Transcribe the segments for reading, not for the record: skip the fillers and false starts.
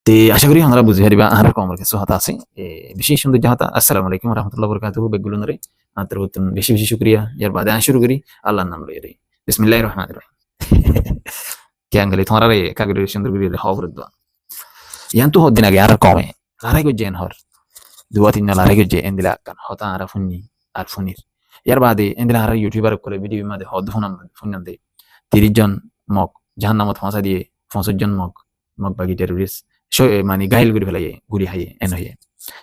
তে আশা করি আমরা বুঝি পারিবা আর কমর কিছু হতা আছে বিশেষ সৌন্দর্য হতা। আসসালামু আলাইকুম রহমতুল্লাহ বরকাতুহু বেগুলো নরে মাত্র বেশি বেশি শুক্রিয়া ইয়ার বাদে আমি শুরু করি আল্লাহর নাম লইরে বিসমিল্লাহির রহমানির রহিম ক্যাঙ্গলি তোমার রে কাগরে সুন্দর করে খবর দোয়া ইয়ান তো হদিন আগে আর কমে লারাই গো জেন হর দুয়া তিন লারাই গো জে এন্দিলা কান হতা আর ফুন্নি আর ফুনির ইয়ার বাদে এন্দিলা আর ইউটিউবার করে ভিডিও মাদে হদ ফুনাম ফুনাম দে 30 জন মক জাহান্নামত ফাঁসা দিয়ে 65 জন মক মক বাগি টেররিস্ট মানে গাইল করে ফেলাই গুলি হাইয়ে এন হইয়ে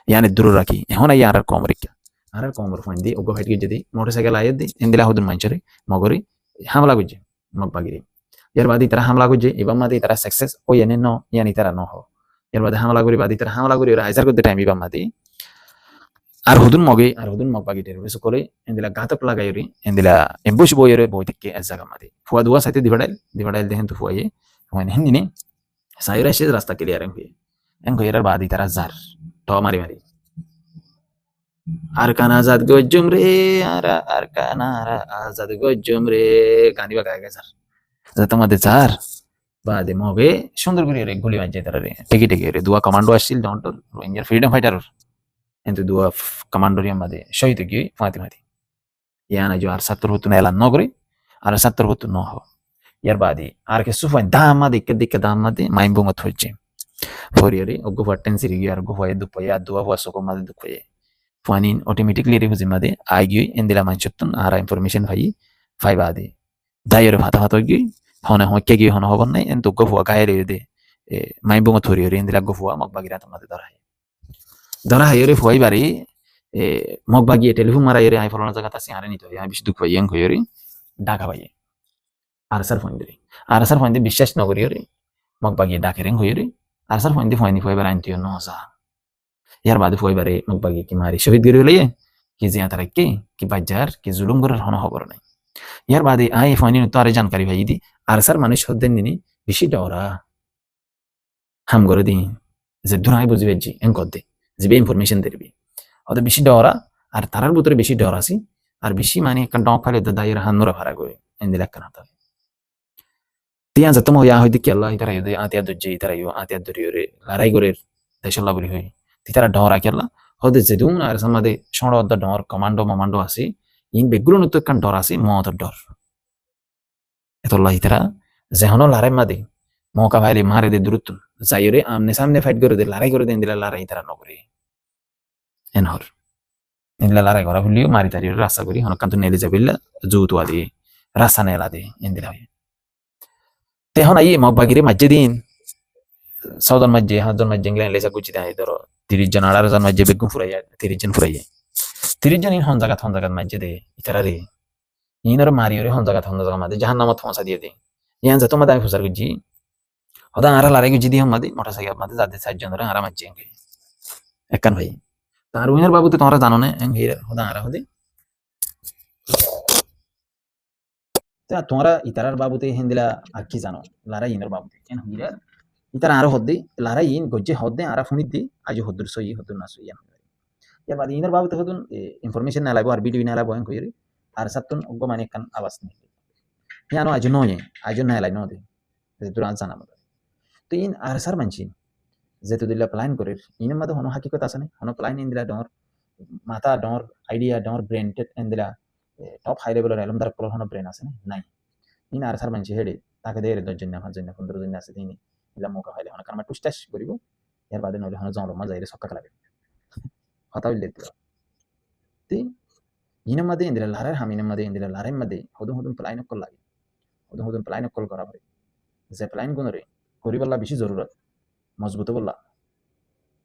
ইয়ানে দূর রাখি এখন আই আর কম রেখা আর কমর ফোন দি ওগো ফাইট যদি মোটরসাইকেল আইয়ে দি এন্দিলা হদুন মানচরে মগরি হামলা গুজে মক বাগিরে ইয়ার বাদে তারা হামলা গুজে এবার মাদে তারা সাকসেস ও এনে ন ইয়ানি তারা ন হো ইয়ার বাদে হামলা করি বাদে তারা হামলা করি হাজার করতে টাইম এবার মাদে আর হুদুন মগে আর হুদুন মগ বাগি টেররিস্ট করে এন্দিলা গাতক লাগাইরি এন্দিলা এমবুশ বইরে বই থেকে এক জায়গা মাদে ফুয়া দুয়া সাইতে দিবাডাইল দেখেন তো ফুয়ায়ে মানে হিন্দিনে sayur aja rasta clear yang kira badi taras zar to mari mari arkan azad gojum re ara arkan ara azad gojum re gani baga zar zata mate zar bade moge সুন্দর করে রে গুলি বাজে তারা রে টেকি টেকি রে দুয়া কমান্ডো আসছিল ডন্টর রোহিঙ্গার ফ্রিডম ফাইটার কিন্তু দুয়া কমান্ডোরিয়াম মাদে শহীদ কি ফাতি ফাতি ইয়ানা जो আর 70 হতো না এলান নগরে আর 70 হতো ন হ ইয়ার বাদে আর কে সুফান দামা দিকে দামা দে মাইম্বু মত হচ্ছে ফরিয়ারে ওগো ফাটেন সিরি আর গো ফায়ে দুপয়া দুয়া ওয়াসো কো মাদে দুপয়ে ফানিন অটোমেটিকলি রে হুজি মাদে আইগি এন্দিলা মানচতন আর ইনফরমেশন ভাই ফাই বাদে দাইরে ফাতা ফাতা গি হনে হকে গি হন হবন নাই এন তো গো ফুয়া গায়ে রে দে মাইম্বু মত ফরিয়ারে এন্দিলা গো ফুয়া মক বাগিরা তোমাদে ধরা হাইরে ফুয়াই বাড়ি মক বাগিয়ে টেলিফোন মারাইরে আই ফলনা জায়গা তাসি আরে নিতো আমি বেশি দুঃখ পাই এন কইরে ঢাকা পাই আরসার ফোন দিয়ে বিশ্বাস নগরী রে মগ বাগিয়ে ডাকে রেং হয়ে রে আরসার ফোন দিয়ে ফুয়াইবার আনতিও নজা ইয়ার বাদে ফুয়াইবারে মগ বাগিয়ে কি মারি শহীদ গিরি হলে কি জিয়া তারা কি বাজার কি জুলুম করার হন খবর নাই ইয়ার বাদে আই ফোন তো আরে জানকারি ভাই দি আরসার মানুষ হদ্দেন দিনি বেশি ডরা হাম করে দিন যে দুরাই বুঝিবে জি এন কদ্দে যে ইনফরমেশন দেবি ওদের বেশি ডরা আর তারার ভিতরে বেশি ডর আছে আর বেশি মানে একটা ডক ফালে দায়ের হান্নুরা ভাড়া করে এন্দিল একটা না tiyan zatamo ya hoy dikki allah itara yode atiya dojje itara yo atiya doriyore larai gorer deshallah boli hoy titara dora kella hode zedun ar samade shondo odda dor commando ase in begulo nutto kan dor ase mo to dor etollah itara zehono larai made moka bhaile mare de durut zayore amne samne fight gore de larai gore de indila larai itara nogre enhor indila larai gora hulio mari tari rasa gori hono kantu nele jabilla jutu adi rasa nela de indila tehon ayi mok bagire majje din saudan majje hadon majje nglen lesa guci dai doro 30 John 18 John majje begum furaya 30 John furaya 30 John in hon jagat majje de itarare inor mari ore hon jagat made jahannamot phosa diye de yan jato mada fusar guji oda ara lare guji di made motorcycle made jade 60 John ara majje nge ekkan bhai tar winner babu te tomra jano ne engire oda ara hode তা তোমরা ইতারার বাবুতে হেন্দিলা আকি জানো লারা ইনের বাবুতে কেন হিরা ইতারা আরো হদ্দে লারা in গজ্জে হদ্দে আরা ফুনিদ্দে আজ হদ্দুর সই হদ্দুর না সই ইয়ার বাদে ইনের বাবুতে হদুন ইনফরমেশন না লাগবো আর ভিডিও না লাগবো কইরে আর সাতন অগ্গ মানে কান আওয়াজ নি ইয়ানো আজ নয় আজ না লাই নদে দুরান জানা মত তো ইন আর সার মানছি যেহেতু দিলা প্ল্যান করে ইনের মধ্যে হনো হাকিকত আছে না হনো প্ল্যান ইন দিলা ডর মাথা ডর আইডিয়া ডর ব্রেন টেট এন দিলা টপ হাই লেভেলের এলম তার কোনো ব্রেন আছে নাই ইন আর সার মানছি হেডে তাকে দেয় 10 জন 5 জন 15 জন আছে তিনি ইলা মোকা হাইলে হন কারণ টুস্টাস করিব এর বাদে নলে হন জন মজা এর সক্কা লাগে কথা হইলে তি ইন মধ্যে ইন্দিরা লারের হামিন মধ্যে ইন্দিরা লারের মধ্যে হদুম প্লাইন কল লাগে হদুম প্লাইন কল করা হয় যে প্লাইন গুনরে করিবলা বেশি জরুরত মজবুত বললা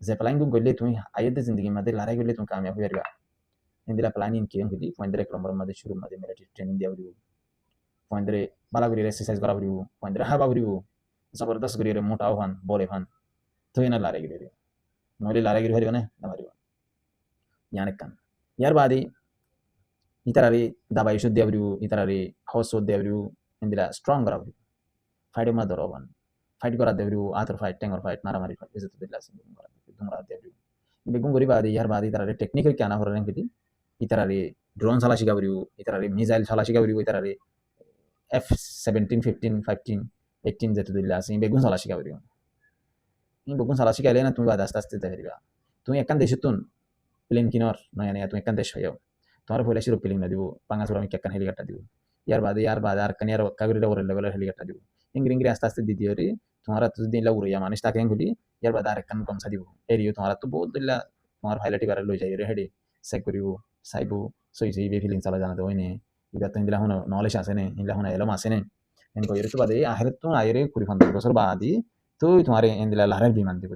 যে প্লাইন গুন গইলে তুমি আইতে জিন্দগি মধ্যে লারাই গইলে তুমি কামিয়াব হইবা इंदिरा प्लानिंग किए हुई पोइंदरे क्लम्बर मध्य शुरू मध्य मिलिटरी ट्रेनिंग दिया बरियो पोइंदरे बालागुरी एक्सरसाइज करा बरियो पोइंदरे हाबा बरियो जबरदस्त गरी रे मोटा हन बोले हन तो इना लारे गिरे नोले लारे गिरे हरियो ने नमरियो याने कान यार बादी इतरारे दबाई शुद्ध दिया बरियो इतरारे हाउस शुद्ध दिया बरियो इंदिरा स्ट्रांग करा बरियो फाइट में दरोवन फाइट करा दे बरियो आतर फाइट टेंगर फाइट मारा मारी फाइट इज्जत दिला सिंह करा दुमरा दे बरियो बेगुम गरी बादी यार बादी इतरारे टेक्निकल क्या ना हो रहे हैं इतरारे ड्रोन साला शिका बरियो इतरारे मिसाइल साला शिका बरियो इतरारे F17 15 15 18 जेतु दिला सिंह बेगुम साला शिका बरियो বকুন সালা শিখাইলে না তুমি বাদ আস্তে আস্তে যাই পারিবা তুমি একখান দেশে তুন প্লেন কিনর নয়া নয়া তুমি একখান দেশ হইও তোমার পয়লা শিরো প্লেন না দিব পাঙ্গাসুর আমি একখান হেলিকপ্টার দিব ইয়ার বাদে আর কানি আর কাগরিটা ওরে লেভেলের হেলিকপ্টার দিব ইংরি ইংরি আস্তে আস্তে দ্বিতীয় রে তোমার তো দিন লা উড়িয়া মানুষ তাকে গুলি ইয়ার বাদে আর একখান কমসা দিব এরিও তোমার তো বহুত দিলা তোমার ফাইলাটি বারে লই যাই রে হেডি চেক করিব চাইব সই সই বে ফিলিং চালা জানাতে হইনে ইবা তো ইন্দিলা হুনো নলেজ আছে নে ইন্দিলা হুনো এলম আছে নে এন কইরে তো বাদে আহের তো আইরে 20-25 বছর বাদি তুই তোমার ইন্দিলা লারের বিমান দিব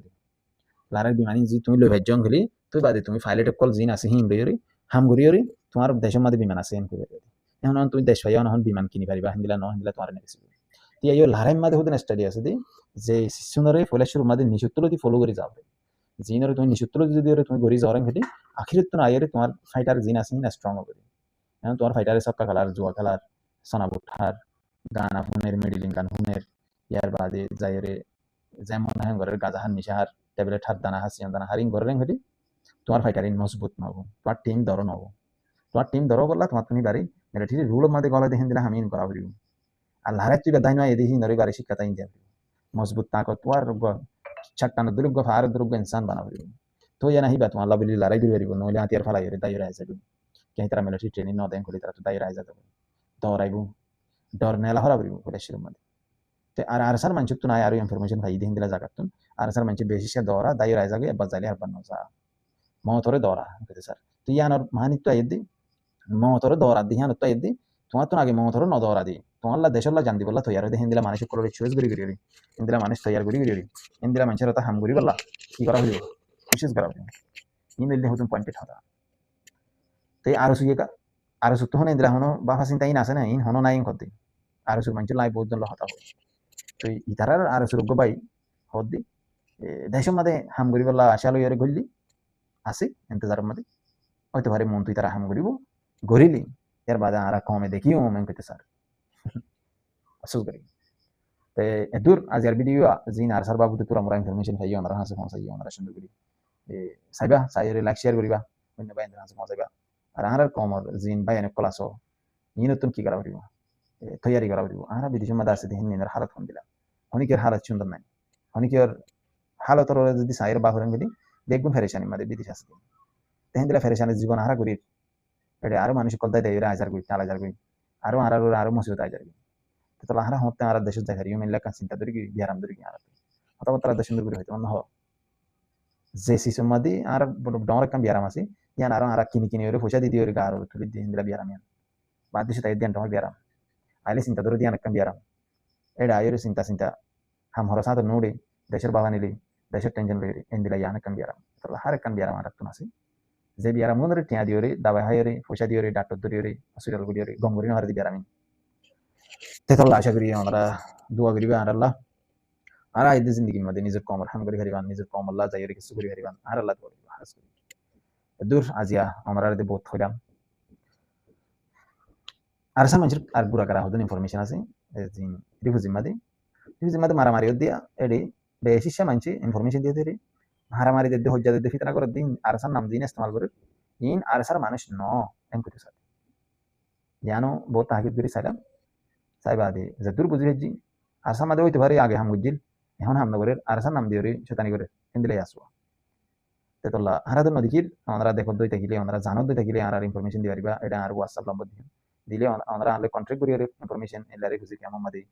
লারের বিমানি যদি তুমি লই ভেজং গলি তুই বাদে তুমি ফাইলেট কল জিন আছে হিম লইরি হাম গরিয়রি তোমার দেশের মধ্যে বিমান আছে এন কইরে এখন তুমি দেশ ভাইয়া নহন বিমান কিনি পারিবা হিন্দিলা ন হিন্দিলা তোমার নেছি তি আইও লারের মধ্যে হদিন স্টাডি আছে দি যে সিসুনরে ফলেশ্বর মধ্যে নিশুত্তলতি ফলো করে যাবে জিনরে তুমি নিশুত্তলতি যদি তুমি গরি যাওয়ার হেদি আখিরত তো আইরে তোমার ফাইটার জিন আছে না স্ট্রং হবে এখন তোমার ফাইটারে সক্কা খেলার জুয়া খেলার সোনাবুঠার গান হুনের মেডিলিং গান হুনের ইয়ার বাদে যাইরে যেমন হ্যাঁ ঘরের গাজাহার নিশাহার ট্যাবলেট হাত দানা হাসিয়ান দানা হারিং ঘরের হেঁটে তোমার ফাইটার মজবুত নহব তোমার টিম ধরো নহব তোমার টিম ধরো বললা তোমার তুমি বাড়ি মিলিটারি রুল মধ্যে গলা দেখেন দিলে আমি করা হইব আর লারে তুই বেদাই নয় এদিকে নরে বাড়ি শিক্ষা তাই দেন মজবুত তাকত তোমার ছাট্টানো দুর্গ ফার দুর্গ ইনসান বানাবো তো ইয়া নাহিবা তোমার আল্লাহ বলি লড়াই দিবে নইলে হাতিয়ার ফালাই দায়ী রায় যাবে কেন তারা মিলিটারি ট্রেনিং ন দেন করি তারা তো দায়ী রায় যাবে দৌড়াইব ডর নেলা হরা বলিব পুলিশের মধ্যে আর আরসার মানচিত তো নাই আর ইনফরমেশন ভাই দিন দিলা জাগাতুন আরসার মানচিত বেশি দৌড়া দায়ী রায় যাবে এবার যাইলে আর বানো যা মহতরে দৌড়া কইতে স্যার তো ইয়ানোর মাহানিত্ব আইদি মহতরে দৌড়া দি ইয়ানোর তো আইদি তোমার তো আগে মহতরে ন দৌড়া দি তোমার দেশলা জান দি বললা তৈয়ার হইতে হিন্দিলা মানুষ করে চয়েস করি করি হিন্দিলা মানুষ তৈয়ার করি করি হিন্দিলা মানুষের তা হাম করি বললা কি করা হইল কোশিশ করা হইল হিন্দিলে হতুন পয়েন্টেড হতা তো আরো সুইকা আরো সুতো হনে হিন্দিলা হনো বাফা চিন্তা ইন আছে না ইন হনো নাই কদি আরো সুর মানুষের লাই বহুত জন হতা হয় তো ইতারার আরো সুরগ্য বাই হদ দি দেশের মধ্যে হাম করি বললা আশা লইয়ারে গল্লি আছে ইন্তজারের মধ্যে হয়তো পারে মন তুই তারা হাম করিব গরিলি এর বাদে আর কমে দেখিও মেন কইতে স্যার আফসোস করি তে দূর আজ আর ভিডিও জিন আর সার বাবু তোরা আমরা ইনফরমেশন পাইও আমরা হাসে পৌঁছাইও আমরা সুন্দর করি সাইবা সাইরে লাইক শেয়ার করিবা অন্য বাইন হাসে পৌঁছাইবা আর আর কমর জিন বাই এনে ক্লাস নি নতুন কি করা করিব তৈয়ারি করা করিব আর বিদেশের মধ্যে আছে দেখেন নিনের হালত ফোন দিলা অনেকের হালত সুন্দর নাই অনেকের হালতর যদি সাইর বাহুরেন গেলি দেখবেন ফেরেশানি মধ্যে বিদেশ আছে দেখেন দিলা ফেরেশানির জীবন হারা করি এটা আরো মানুষ কলতাই দেয় আজার করি আলাজার করি আরো আরো মুসিবত আজার করি তো লাহারা হতে আর দেশের জায়গা ইউ মিল্লা কান চিন্তা ধরি বিহারাম ধরি আর অথবা তারা দেশের ধরে হইতে অন্য হ যে সিসম মাদি আর ডর কাম বিহারাম আছে ইয়ান আর কিনি কিনি ওরে পয়সা দিদি ওরে গার তুলি দিন দিলা বিহারাম ইয়ান বাদ দিছে তাই দিন ডর বিহারাম আইলে চিন্তা ধরে দিয়ান কাম বিহারাম এটা আইরে চিন্তা হাম হরসা তো নোড়ে দেশের বাবা নিলি দেশের টেনশন লই এন দিলা ইয়ান কাম বিহারাম তো লাহার কাম বিহারাম আর তুন আছে যে বিহারাম মনে টিয়া দিওরে দাবা হাইরে পয়সা দিওরে ডাক্তার ধরিওরে হসপিটাল গুলিওরে গম করি না হারে দি বিহারাম তেতল্লা আশা করি আমরা দোয়া করিবা আর আল্লাহ আর আইদে জিন্দগির মধ্যে নিজের কমর হাম করে হারিবান নিজের কম আল্লাহ যাই কিছু করে হারিবান আর আল্লাহ দোয়া করিবা হাস করি দূর আজিয়া আমরা আর বহুত হইলাম আর সার মানুষের আর বুড়া করা হতেন ইনফরমেশন আছে জিন রিফুজি মাদে মারামারি দিয়া এডি বেশি মানছি ইনফরমেশন দিয়ে দেরি মারামারি দিয়ে হজ্জা দিয়ে ফিতনা করে দিন আর সার নাম দিন ইস্তেমাল করে ইন আর সার মানুষ ন এন করতে স্যার জানো বহুত তাহাকিদ করি সাইলাম সাইবাদে যদুর বুঝিরেজি আসার মাঝে হইতে পারে আগে হাম বুঝিল এখন হাম নগরের আরসার নাম দিয়ে শতানি করে হিন্দিলে আসবো তেতল্লা হারাদের নদীকির আমরা দেখো দই থাকিলে আমরা জানো দই থাকিলে আর ইনফরমেশন দিয়ে পারিবা এটা আর হোয়াটসঅ্যাপ নম্বর দিয়ে দিলে আমরা আনলে কন্ট্যাক্ট করি ইনফরমেশন এলারে খুঁজি কেমন মাদি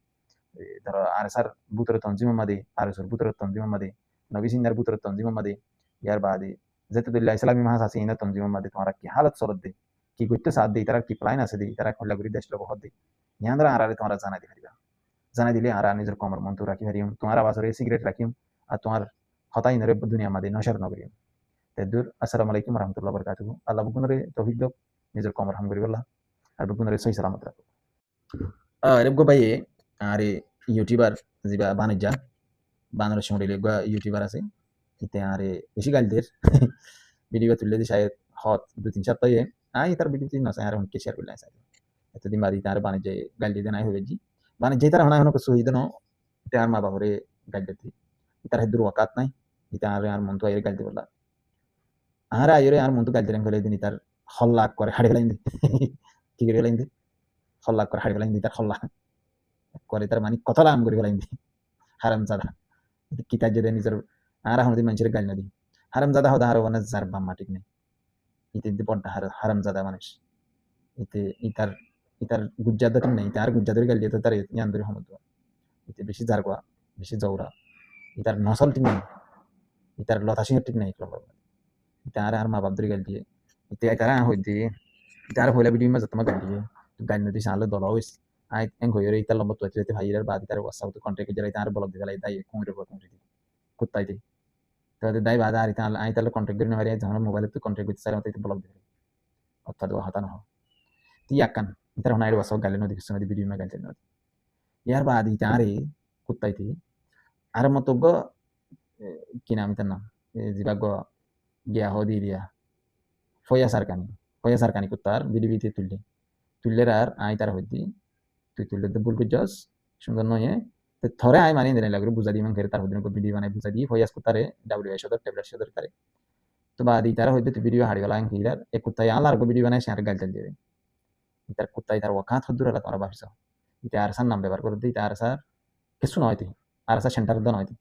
ধরো আর সার বুতরে তঞ্জিম মাদি আর সর বুতরে তঞ্জিম মাদি নবী সিন্নার বুতরে তঞ্জিম মাদি ইয়ার বাদে যেতে দিল্লা ইসলামী মাহাস আছে ইনা তঞ্জিম মাদি তোমরা কি হালত সরদ দে কি করতে সাথ দিই তারা কি প্লাইন আছে দিই তারা খোলা করি দেশ লোক হদ দিই ইয়ান্দ্রা আর তোমরা জানাই দিই পারিবা জানাই দিলে আর নিজের কমর মন তো রাখি পারিম তোমার আবাসরে সিগারেট রাখিম আর তোমার হতাই নরে দুনিয়া মাদে নশার নগরিম তেদুর আসসালামু আলাইকুম রহমতুল্লাহ বরকাতুহু আল্লাহ বুকুনরে তৌফিক দাও নিজের কমর হাম করি বললা আর বুকুনরে সহি সালামত রাখো রেবগো ভাই আরে ইউটিউবার যিবা বাণিজ্য বানর সময় লেগা ইউটিউবার আছে ইতে আরে বেশি গালদের ভিডিও তুললে দি শায়দ হত 2-3 সপ্তাহে আই তার ভিডিও তিন আছে আর অনেক শেয়ার করলে আছে এতদিন বাদি তার বাণিজ্য গাল দিয়ে নাই হবে জি বাণিজ্য তার হনা হনো সহি দেন তে আর মা বাবরে গাল দিতে তার হেদুর ওয়াকাত নাই ইতা আর মন তো আইরে গাল দি বললা আর আইরে আর মন তো গাল দিলেন গলে দিন তার হল্লা করে হাড়ি ফেলাইন দি কি করে ফেলাইন দি হল্লা করে হাড়ি ফেলাইন দি তার হল্লা করে তার মানে কত লাম করে ফেলাইন দি হারাম জাদা কিতা যদি নিজের আর এখন যদি মানুষের গাল নদী হারামজাদা হদা হারো মানে যার বাম্মা ঠিক নেই ইতে ইতে বড্ডা হারামজাদা মানুষ ইতে ইতার গুজ্জাদা ঠিক নেই ইতার গুজ্জাদের গাল দিয়ে তো তার ইয়ান ধরে সমুদ্র ইতে বেশি জারগোয়া বেশি জৌরা ইতার নসল ঠিক নেই ইতার লতা সিংহ ঠিক নেই ইতা আর মা বাপ ধরে গাল দিয়ে ইতে তারা হই দিয়ে ইতার হইলা ভিডিও মা যতমা গাল দিয়ে গাল নদী সালে দল হইস আই এং হইরে ইতার লম্বা তো যেতে ভাইয়ের বাদ ইতার ওয়াসাউ তো কন্ট্যাক্ট যারা ইতার বলক দিলা ইতাই কুমিরের পর কুমির কুত্তাই দি তাহলে দাই বাদা আর ইতা আই তাহলে কন্ট্যাক্ট করে নেওয়ার যখন মোবাইলে তো কন্ট্যাক্ট করতে চাই মতো বলক দিলে অর্থাৎ হতানো হয় ती akan itar honai waso gale no dikso di video ma gale no yar baad itare kuttai ti ar moto go ki naam itar naam jiba go gya hodi dia foya sarkani kuttar video bite tulle ar ai tar hodi তুই তুলে তো ভুল করছস সুন্দর নয় তো থরে I মানি দেনে লাগরে বুঝা দিই মান ঘরে তার হদিন কো ভিডিও বানাই বুঝা দিই ফয়াস কুতারে ডব্লিউ সদর ট্যাবলেট সদর করে তো বাদি তারা হইতে তুই ভিডিও হাড়ি গলা কিরার এক কুত্তা আলার কো ভিডিও বানাই শেয়ার গাল দিবে ইতার কুত্তা ইতার ওয়াকাত হদুর আলা তোরা ভাবছ ইতে আরসার নাম ব্যবহার করে দিই আরসার কিছু নয় তুই আরসার সেন্টার দ নয় তুই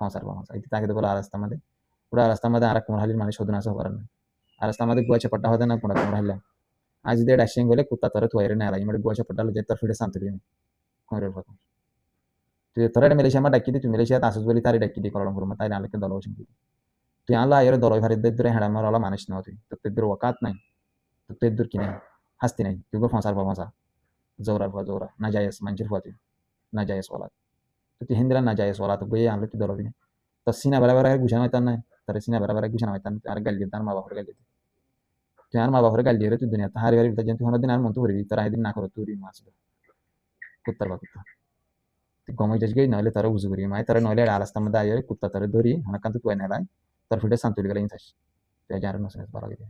ফসার ফসা ইতে তাকে তো বলা আরস্তা মধ্যে পুরা রাস্তা মধ্যে আর কোন হালির মানে শোধন আছে হবার না আরস্তা মধ্যে গুয়াছে পট্টা হতে না কোন হালিলা আজ দে ডাশিং গলে কুত্তা তোরে তুইরে না লাই মডে গুয়াছে পট্টা লজে তোর ফিরে শান্তি দিই কোরের কথা তুই তোরা মালয়েশিয়া মা ডাকি দি তুই মালয়েশিয়া আসস বলি তারি ডাকি দি করলাম পুরো তাই নালকে দল হইছিস তুই আল্লাহ এর দলই ভারি দে হেডা মারলা মানুষ না তুই তো তেদুর ওয়াকাত নাই তো তেদুর কি নাই হাসতি নাই তুই গো ফসার ফসা জোরা না যায়স মানুষের ফুয়া তুই না যায়স ওলা তো তুই হিন্দিরা না যায়স ওলা তো গিয়ে আনলে তুই দলবি না তো সিনা বরাবর গুছানো হইতাম না তার সিনা বরাবর গুছানো হইতাম আর গাল দিয়ে তার মা বাবার গাল দিয়ে তুই আর মা বাবার গাল দিয়ে তুই দুনিয়া হারি হারি তুই দিন আর মন তো করবি তারা একদিন না করো তুই মাছ কুত্তার বা কুত্তা তুই গমাই যাস গই নইলে তারা উজু করি মাই তারা নইলে আলাস্তার মধ্যে আয় কুত্তা তারা ধরি হানাকান্ত তুই নেলাই তার ফিটে শান্তি গেলে ইনসাস তুই যার নসনে ভালো লাগে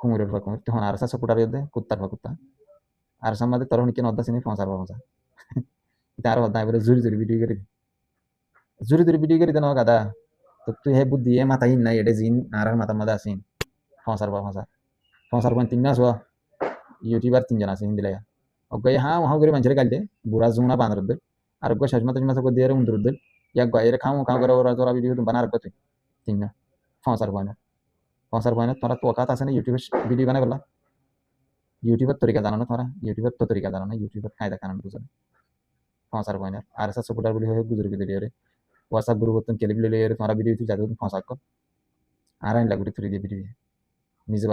কুমুরের বা কুমুর তখন আরসা সপুটার দে কুত্তার বা কুত্তা আর সামাদে তোর নিকে নদ্দা সিনি ফসার বা ফসা তার হদ্দা এবারে জুরি ভিডিও করে জুরি ভিডিও করে দেন গাদা তো তুই হে বুদ্ধি এ মাথা হিন নাই এটা জিন আর মাথা মাথা আসিন ফসার বা ফসার কোন তিন নাস ইউটিউবার তিনজন আছে হিন্দি লাগা অগ্গাই হ্যাঁ ওহাও করে মানুষের গাল দে বুড়া জুনা বান্দরদের আর অগ্গা শেষ মাথা করে দিয়ে উন্দরদের ইয়াক গায়ের খাও করে ওরা তোরা ভিডিও বানার তুই তিন না ফসার পয়না তোরা তো অকাত আছে না ইউটিউবে ভিডিও বানাই বললা ইউটিউবের তরিকা জানো না তোরা ইউটিউবের তো তরিকা জানো না ইউটিউবের কায়দা কানুন বুঝো না ফসার পয়না আর এসা সুপুটার বলি হয়ে গুজরি ভিডিও রে হোয়াটসঅ্যাপ গ্রুপ তুই কেলিপ লিলে তোরা ভিডিও তুই যাদু ফসাক কর আর আইন লাগুরি তুই দিয়ে ভিডিও নিজে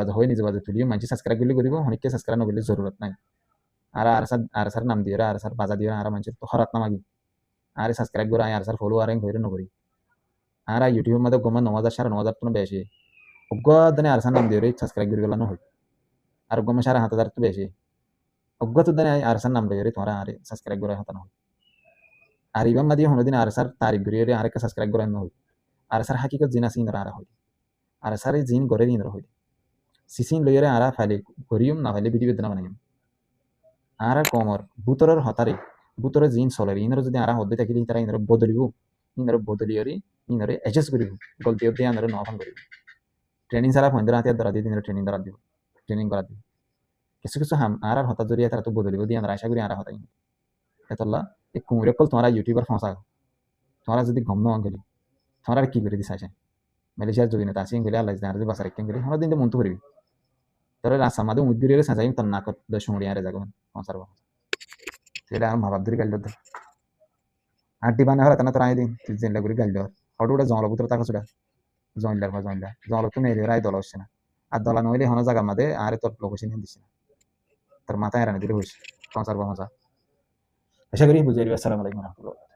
বাজে তুলিও মানুষ সাবস্ক্রাইব করলে করিব অনেককে সাবস্ক্রাইব নকরলে জরুরত নাই আর সার নাম দিয়ে আর সার বাজা দিয়ে আর মানুষের তো হরাত নামাগি আর সাবস্ক্রাইব করে আর সার ফলো আর হইরে নকরি আর ইউটিউবের মধ্যে গমা 9,000 তো বেশি অজ্ঞাদনে আর সার নাম দিয়ে সাবস্ক্রাইব করে গেল নহয় আর গমা 7,000 তো বেশি অজ্ঞাত দানে আর সার নাম দিয়ে তোরা আর সাবস্ক্রাইব করে হাতা নহয় আর ইবাম মাদি হনদিন আর সার তারিখ করে আর সাবস্ক্রাইব করে নহয় আর সার হাকিকত জিনা সিন আর হয় আর সার জিন করে দিন হয় সিসিন লইরে আর ফাইলে করিম না ফাইলে ভিডিও বেদনা বানাইম আর কমর বুতরের হতারে বুতরের জিন চলে ইনর যদি আর হদ্দে থাকিলে তারা ইনর বদলিয়রি ইনরে এডজাস্ট করিব গলতি হতে আনরে নফান করিব ট্রেনিং সারা ফন্দের হাতে দ্বারা দিয়ে ট্রেনিং দ্বারা দিব ট্রেনিং করা দিব কিছু হাম আর হতা জরিয়া তারা তো বদলিব দিয়ে আমরা আশা করি আর হতাই এতলা এই কুমরে কল তোমার ইউটিউবার ফসা তোমরা যদি গম ন গেলি তোমরা কি করে দিছ আছে মালয়েশিয়ার যদি না তাসিং গেলে আল্লাহ জানার যে বাসার একদিন গেলে আমরা দিন মন তো করিবি তোরা রাস্তা মাদে মুদগিরে সাজাই তার নাকত দশমড়ি আরে যাগন ফসার বা সেটা আর মা বাপ ধরে গাল দে আড্ডি বানা হলে তোরা আই দিন তুই জেন লাগরি গাল দর হটুটা জল বুতরা তাকা ছুড়া জয়েন তো নেই রাই দল হচ্ছে না আর দলা নইলে হন জায়গা মাদে আর তোর লোকেশন দিচ্ছে না তোর মাথায় রানি দিলে হয়েছে ফসার বা মজা আশা করি বুঝে আসসালামু আলাইকুম রহমতুল্লাহ